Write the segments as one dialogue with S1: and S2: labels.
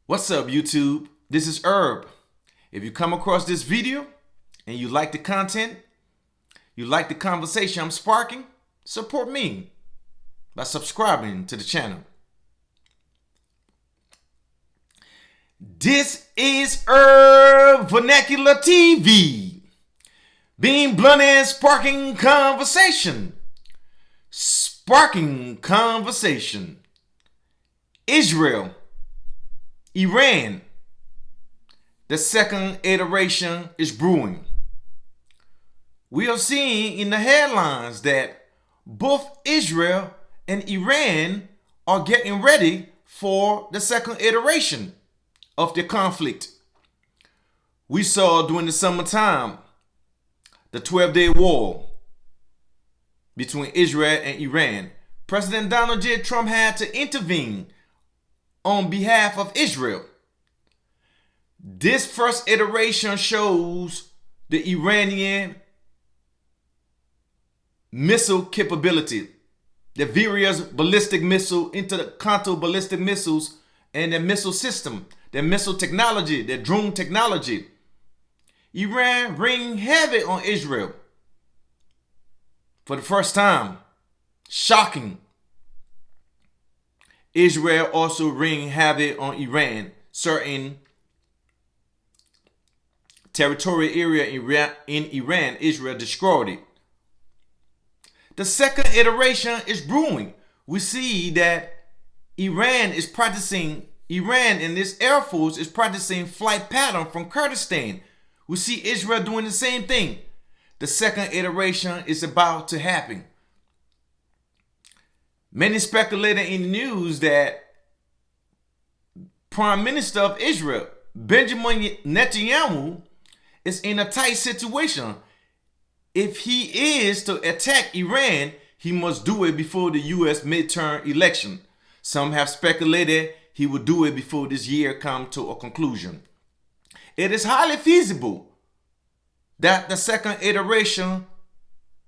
S1: What's up, YouTube? This is Herb. If you come across this video and you like the content, you like the conversation I'm sparking, support me by subscribing to the channel. This is Herb Vernacular TV, being blunt and sparking conversation. Sparking conversation. Israel, Iran, the second iteration is brewing. We are seeing in the headlines that both Israel and Iran are getting ready for the second iteration of the conflict. We saw during the summertime the 12-day war between Israel and Iran. President Donald J. Trump had to intervene on behalf of Israel. This first iteration shows the Iranian missile capability, the various ballistic missile, intercontinental ballistic missiles, and the missile system, the missile technology, the drone technology. Iran ring heavy on Israel for the first time. Shocking. Israel also ring heavy on Iran. Certain territorial area in Iran, Israel destroyed it. The second iteration is brewing. We see that Iran and this Air Force is practicing flight pattern from Kurdistan. We see Israel doing the same thing. The second iteration is about to happen. Many speculated in the news that Prime Minister of Israel, Benjamin Netanyahu, is in a tight situation. If he is to attack Iran, he must do it before the U.S. midterm election. Some have speculated he will do it before this year comes to a conclusion. It is highly feasible that the second iteration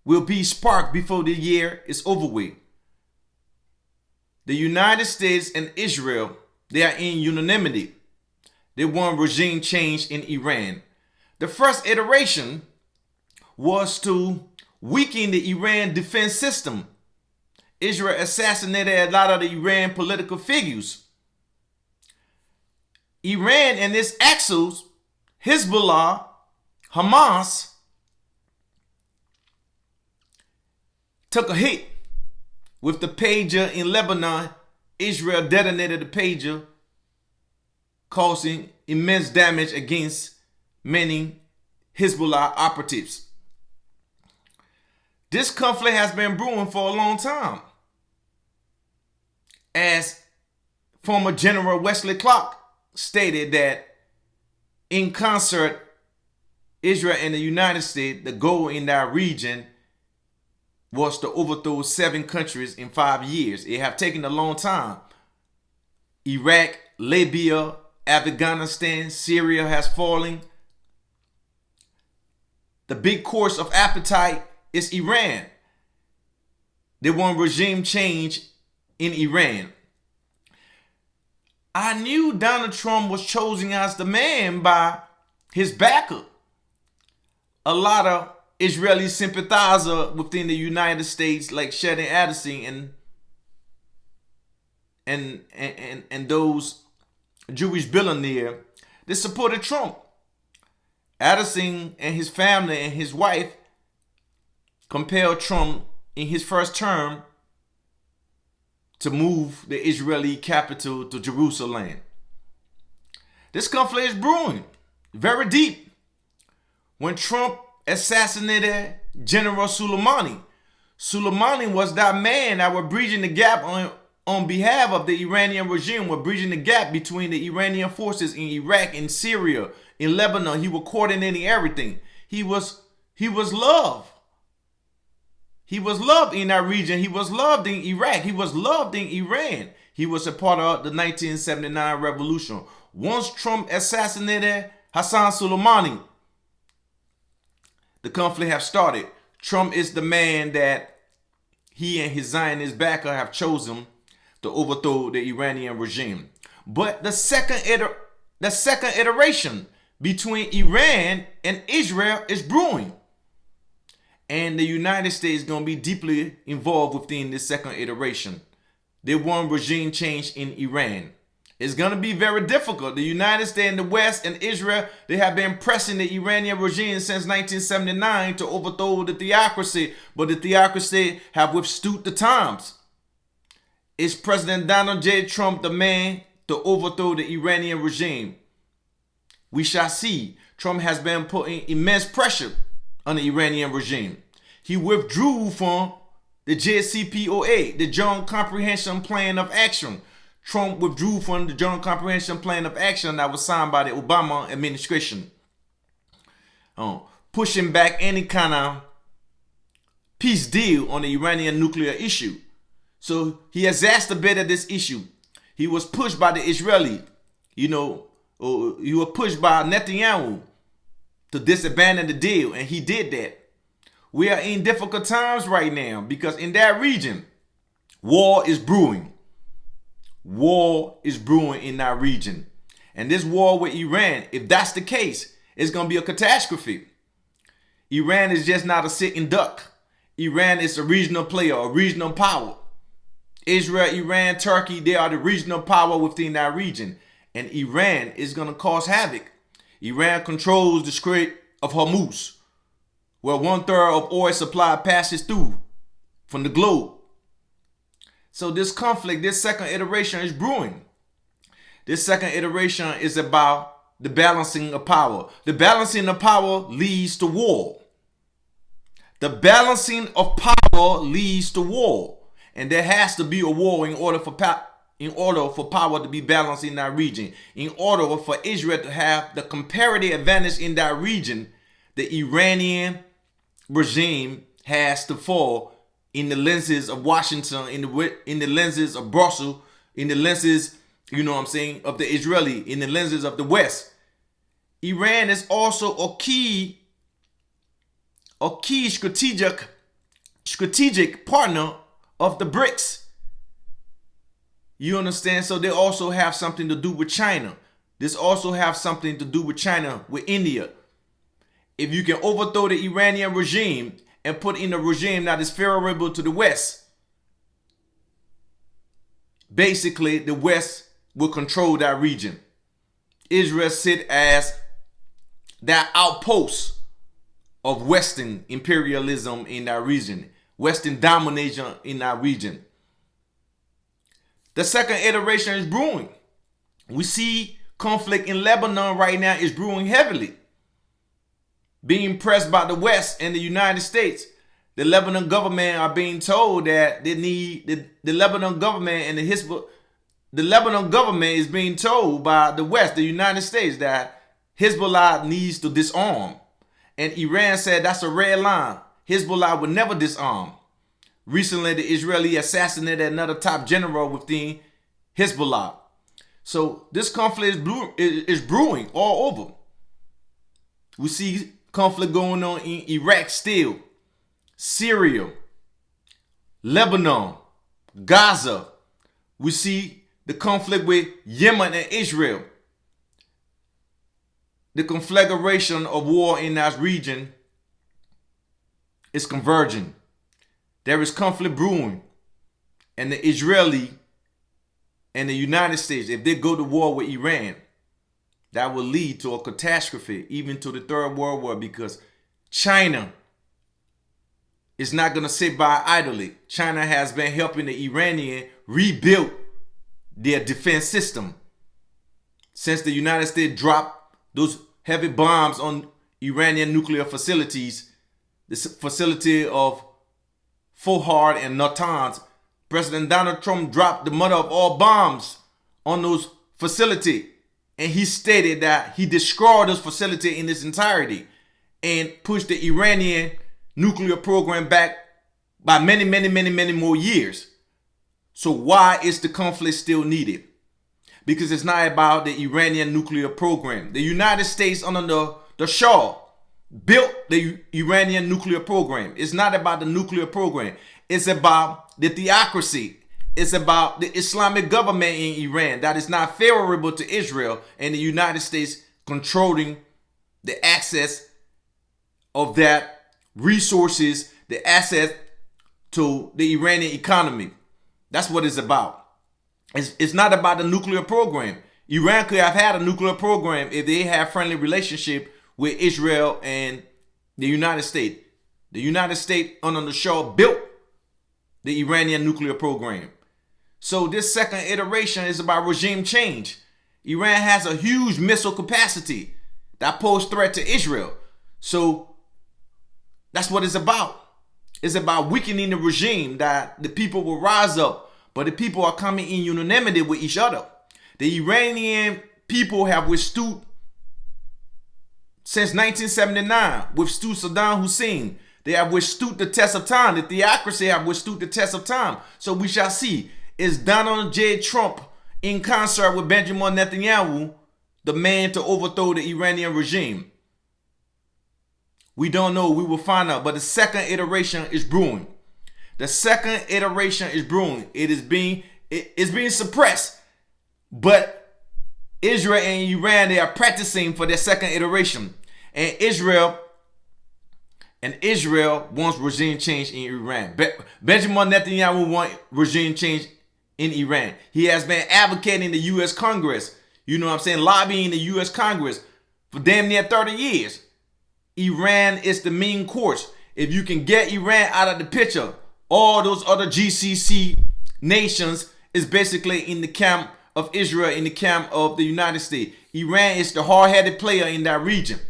S1: will be sparked before the year is over with. The United States and Israel, they are in unanimity. They want regime change in Iran. The first iteration was to weaken the Iran defense system. Israel assassinated a lot of the Iran political figures. Iran and its axles, Hezbollah, Hamas, took a hit. With the pager in Lebanon, Israel detonated the pager, causing immense damage against many Hezbollah operatives. This conflict has been brewing for a long time. As former General Wesley Clark stated that in concert, Israel and the United States, the goal in that region was to overthrow 7 countries in 5 years. It have taken a long time. Iraq, Libya, Afghanistan, Syria has fallen. The big course of appetite is Iran. They want regime change in Iran. I knew Donald Trump was chosen as the man by his backer. A lot of Israeli sympathizer within the United States, like Sheldon Adelson and those Jewish billionaires, they supported Trump. Adelson and his family and his wife compelled Trump in his first term to move the Israeli capital to Jerusalem. This conflict is brewing very deep. When Trump assassinated General Soleimani. Soleimani was that man that was bridging the gap on behalf of the Iranian regime, was bridging the gap between the Iranian forces in Iraq and Syria, in Lebanon. He was coordinating everything. He was loved. He was loved in that region. He was loved in Iraq. He was loved in Iran. He was a part of the 1979 revolution. Once Trump assassinated Hassan Soleimani, the conflict have started. Trump is the man that he and his Zionist backer have chosen to overthrow the Iranian regime. But the second iteration between Iran and Israel is brewing. And the United States is going to be deeply involved within this second iteration. They want regime change in Iran. It's going to be very difficult. The United States and the West and Israel, they have been pressing the Iranian regime since 1979 to overthrow the theocracy, but the theocracy have withstood the times. Is President Donald J. Trump the man to overthrow the Iranian regime? We shall see. Trump has been putting immense pressure on the Iranian regime. He withdrew from the JCPOA, the Joint Comprehensive Plan of Action. Trump withdrew from the Joint Comprehensive Plan of Action that was signed by the Obama administration, pushing back any kind of peace deal on the Iranian nuclear issue. So he exacerbated this issue. He was pushed by the Israeli, he was pushed by Netanyahu to disabandon the deal, and he did that. We are in difficult times right now because in that region, war is brewing. War is brewing in that region. And this war with Iran, if that's the case, it's going to be a catastrophe. Iran is just not a sitting duck. Iran is a regional player, a regional power. Israel, Iran, Turkey, they are the regional power within that region. And Iran is going to cause havoc. Iran controls the Strait of Hormuz, where 1/3 of oil supply passes through from the globe. So this conflict, this second iteration is brewing. This second iteration is about the balancing of power. The balancing of power leads to war. The balancing of power leads to war. And there has to be a war in order for power to be balanced in that region. In order for Israel to have the comparative advantage in that region, the Iranian regime has to fall in the lenses of Washington, in the lenses of Brussels, in the lenses, of the Israeli, in the lenses of the West. Iran is also a key strategic partner of the BRICS. You understand? So they also have something to do with China. This also have something to do with China, with India. If you can overthrow the Iranian regime and put in a regime that is favorable to the West, basically the West will control that region. Israel sit as that outpost of Western imperialism in that region, Western domination in that region. The second iteration is brewing. We see conflict in Lebanon right now is brewing heavily, being pressed by the West and the United States. The Lebanon government are being told that they need the Lebanon government and the Lebanon government is being told by the West, the United States, that Hezbollah needs to disarm. And Iran said that's a red line. Hezbollah would never disarm. Recently, the Israeli assassinated another top general within Hezbollah. So this conflict is brewing all over. We see conflict going on in Iraq still, Syria, Lebanon, Gaza. We see the conflict with Yemen and Israel. The conflagration of war in that region is converging. There is conflict brewing. And the Israeli and the United States, if they go to war with Iran, that will lead to a catastrophe, even to the Third World War, because China is not going to sit by idly. China has been helping the Iranian rebuild their defense system since the United States dropped those heavy bombs on Iranian nuclear facilities, the facility of Fordow and Natanz. President Donald Trump dropped the mother of all bombs on those facilities. And he stated that he destroyed those facilities in its entirety and pushed the Iranian nuclear program back by many, many, many, many more years. So why is the conflict still needed? Because it's not about the Iranian nuclear program. The United States under the Shah built the Iranian nuclear program. It's not about the nuclear program. It's about the theocracy. It's about the Islamic government in Iran that is not favorable to Israel, and the United States controlling the access of that resources, the access to the Iranian economy. That's what it's about. It's not about the nuclear program. Iran could have had a nuclear program if they had friendly relationship with Israel and the United States. The United States under the Shah built the Iranian nuclear program. So this second iteration is about regime change. Iran has a huge missile capacity that pose threat to Israel. So that's what it's about. It's about weakening the regime that the people will rise up, but the people are coming in unanimity with each other. The Iranian people have withstood since 1979, withstood Saddam Hussein. They have withstood the test of time. The theocracy have withstood the test of time. So we shall see. Is Donald J. Trump in concert with Benjamin Netanyahu the man to overthrow the Iranian regime? We don't know. We will find out. But the second iteration is brewing. The second iteration is brewing. It's being suppressed. But Israel and Iran, they are practicing for their second iteration. And Israel wants regime change in Iran. Benjamin Netanyahu wants regime change in Iran. He has been advocating the U.S. Congress, you know what I'm saying, lobbying the U.S. Congress for damn near 30 years. Iran is the main course. If you can get Iran out of the picture, all those other GCC nations is basically in the camp of Israel, in the camp of the United States. Iran is the hard-headed player in that region.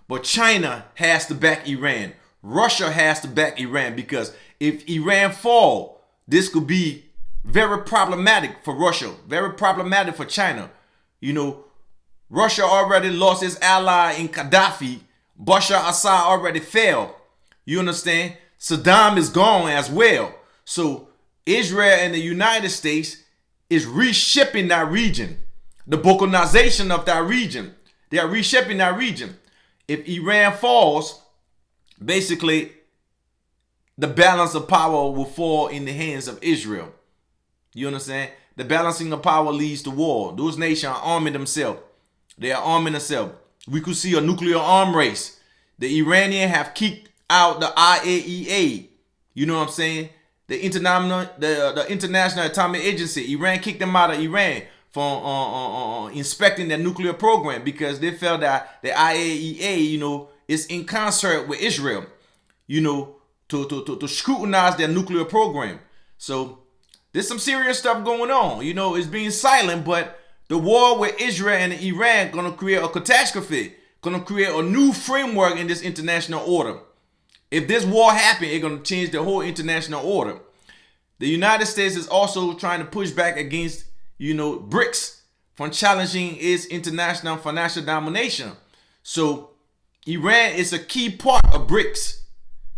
S1: But China has to back Iran. Russia has to back Iran, because if Iran fall, this could be very problematic for Russia, very problematic for China. You know, Russia already lost its ally in Gaddafi. Bashar Assad already fell. You understand? Saddam is gone as well. So Israel and the United States is reshaping that region. The balkanization of that region. They are reshaping that region. If Iran falls, basically the balance of power will fall in the hands of Israel. You understand? The balancing of power leads to war. Those nations are arming themselves. They are arming themselves. We could see a nuclear arm race. The Iranians have kicked out the IAEA. You know what I'm saying? The International Atomic Agency. Iran kicked them out of Iran for inspecting their nuclear program, because they felt that the IAEA, you know, is in concert with Israel, you know, to scrutinize their nuclear program. So there's some serious stuff going on. You know, it's being silent, but the war with Israel and Iran gonna create a catastrophe, gonna create a new framework in this international order. If this war happens, it's gonna change the whole international order. The United States is also trying to push back against, you know, BRICS from challenging its international financial domination. So Iran is a key part of BRICS.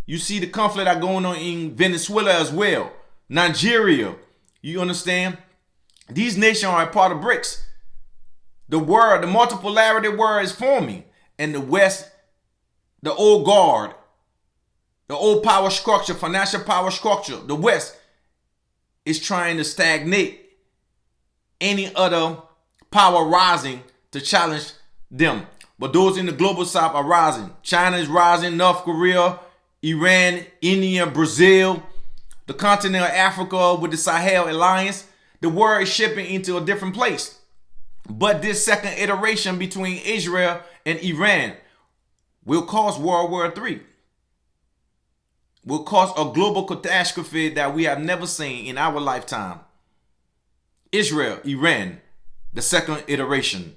S1: You see the conflict that going on in Venezuela as well, Nigeria. You understand? These nations are a part of BRICS. The world, the multipolarity world is forming. And the West, the old guard, the old power structure, financial power structure, the West is trying to stagnate any other power rising to challenge them. But those in the global south are rising. China is rising, North Korea, Iran, India, Brazil, the continent of Africa with the Sahel Alliance. The world is shifting into a different place. But this second iteration between Israel and Iran will cause World War III. Will cause a global catastrophe that we have never seen in our lifetime. Israel, Iran, the second iteration.